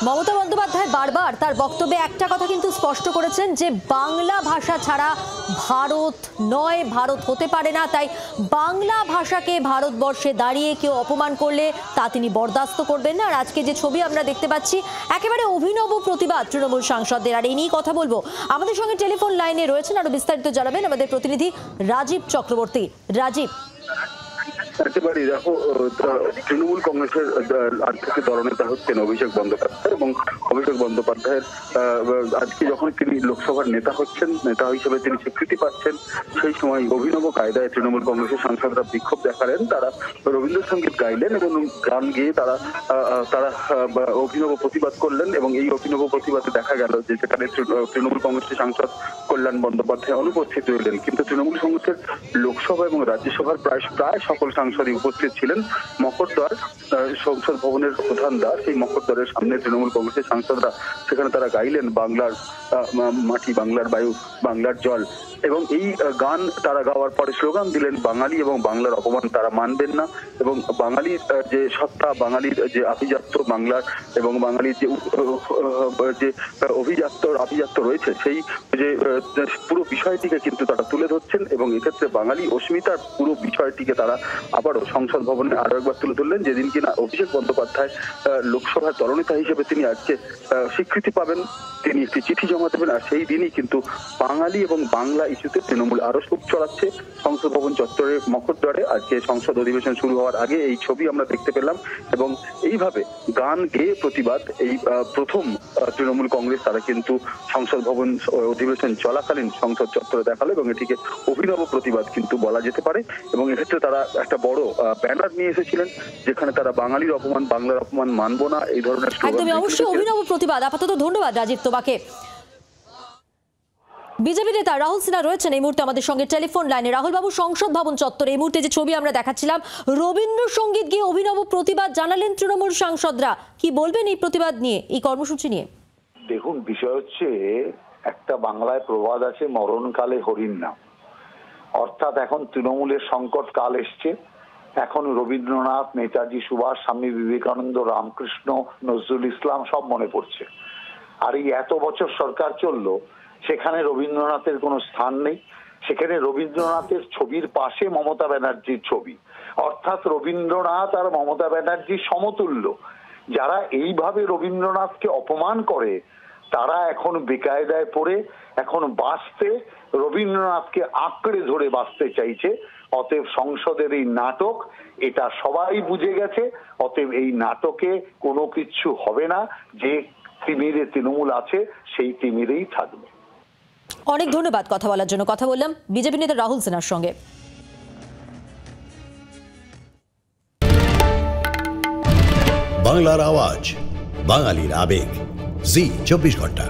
মমতা বন্দ্যোপাধ্যায় বারবার তার বক্তব্যে একটা কথা কিন্তু স্পষ্ট করেছেন যে বাংলা ভাষা ছাড়া ভারত নয়, ভারত হতে পারে না। তাই বাংলা ভাষাকে ভারতবর্ষে দাঁড়িয়ে কেউ অপমান করলে তা তিনি বরদাস্ত করবেন না। আর আজকে যে ছবি আমরা দেখতে পাচ্ছি একেবারে অভিনব প্রতিবাদ তৃণমূল সাংসদদের। আর এই নিয়ে কথা বলবো, আমাদের সঙ্গে টেলিফোন লাইনে রয়েছেন, আরো বিস্তারিত জানাবেন আমাদের প্রতিনিধি রাজীব চক্রবর্তী। রাজীব, একেবারেই দেখো, তৃণমূল কংগ্রেসের আজ থেকে দলনেতা হচ্ছেন অভিষেক বন্দ্যোপাধ্যায় এবং অভিষেক বন্দ্যোপাধ্যায়ের আজকে যখন তিনি লোকসভার নেতা হচ্ছেন, নেতা হিসেবে তিনি স্বীকৃতি পাচ্ছেন, সেই সময় অভিনব কায়দায় তৃণমূল কংগ্রেসের সাংসদরা বিক্ষোভ দেখালেন। তারা রবীন্দ্রসঙ্গীত গাইলেন এবং গান গেয়ে তারা অভিনব প্রতিবাদ করলেন। এবং এই অভিনব প্রতিবাদে দেখা গেল যে সেখানে তৃণমূল কংগ্রেসের সাংসদ কল্যাণ বন্দ্যোপাধ্যায় অনুপস্থিত রইলেন, কিন্তু তৃণমূল কংগ্রেসের লোকসভা এবং রাজ্যসভার প্রায় সকল সাংসদই উপস্থিত ছিলেন। মকরদ্বার সংসদ ভবনের প্রধান দ্বার, সেই মকরদ্বারের সামনে তৃণমূল কংগ্রেসের সাংসদরা সেখানে তারা গাইলেন বাংলার মাটি, বাংলার বায়ু, বাংলার জল। এবং এই গান তারা গাওয়ার পরে স্লোগান দিলেন বাঙালি এবং বাংলার অপমান তারা মানবেন না। এবং বাঙালির যে সত্তা, বাঙালির যে আভিজাত্য বাংলার এবং বাঙালির যে আভিজাত্য রয়েছে, সেই যে পুরো বিষয়টিকে কিন্তু তারা তুলে ধরছেন। এবং এক্ষেত্রে বাঙালি অস্মিতার পুরো বিষয়টিকে তারা আবারও সংসদ ভবনে আরো একবার তুলে ধরলেন, যেদিন কিনা অভিষেক বন্দ্যোপাধ্যায় লোকসভার দলনেতা হিসেবে তিনি আজকে স্বীকৃতি পাবেন, তিনি একটি চিঠি জমা দেবেন। আর সেই দিনই কিন্তু বাঙালি এবং বাংলা ইস্যুতে তৃণমূল আরো সুখ চড়াচ্ছে। সংসদ ভবন চত্বরে মকরদ্বারে আজকে সংসদ অধিবেশন শুরু হওয়ার আগে এই ছবি আমরা দেখতে পেলাম। এবং এইভাবে গান গেয়ে প্রতিবাদ এই প্রথম তৃণমূল কংগ্রেস তারা কিন্তু সংসদ ভবন অধিবেশন চলাকালীন সংসদ চত্বরে দেখালো এবং এটিকে অভিনব প্রতিবাদ কিন্তু বলা যেতে পারে। এবং এক্ষেত্রে তারা একটা বড় ব্যানার নিয়ে এসেছিলেন, যেখানে তারা বাঙালির অপমান, বাংলার অপমান মানবো না, এই ধরনের একদমই অবশ্যই অভিনব প্রতিবাদ। আপাতত ধন্যবাদ রাজীব তোমাকে। বিজেপি নেতা রাহুল সিনহা রয়েছেন এই মুহূর্তে আমাদের সঙ্গে টেলিফোন লাইনে। রাহুল বাবু, সংসদ ভবন চত্বরে এই মুহূর্তে যে ছবি আমরা দেখাচ্ছিলাম, রবীন্দ্রসঙ্গীত গিয়ে অভিনব প্রতিবাদ জানালেন তৃণমূল সাংসদরা। কি বলবেন এই প্রতিবাদ নিয়ে, এই কর্মসূচি নিয়ে? দেখুন, বিষয় হচ্ছে, একটা বাংলায় প্রবাদ আছে, মরণকালে হরিণ নাম। অর্থাৎ এখন তৃণমূলের সংকট কাল এসছে। এখন রবীন্দ্রনাথ, নেতাজি সুভাষ, স্বামী বিবেকানন্দ, রামকৃষ্ণ, নজরুল ইসলাম সব মনে পড়ছে। আর এই এত বছর সরকার চললো, সেখানে রবীন্দ্রনাথের কোনো স্থান নেই। সেখানে রবীন্দ্রনাথের ছবির পাশে মমতা ব্যানার্জির ছবি, অর্থাৎ রবীন্দ্রনাথ আর মমতা ব্যানার্জির সমতুল্য। যারা এইভাবে রবীন্দ্রনাথকে অপমান করে, তারা এখন বেকায়দায় পড়ে এখন বাঁচতে, রবীন্দ্রনাথকে আঁকড়ে ধরে বাঁচতে চাইছে। অতএব সংসদের এই নাটক, এটা সবাই বুঝে গেছে। অতএব এই নাটকে কোনো কিছু হবে না। যে তিমিরে তৃণমূল আছে, সেই তিমিরেই থাকবে। অনেক ধন্যবাদ কথা বলার জন্য। কথা বললাম বিজেপি নেতা রাহুল সিনহার সঙ্গে। বাংলার আওয়াজ, বাঙালির আবেগ, জি 24 ঘন্টা।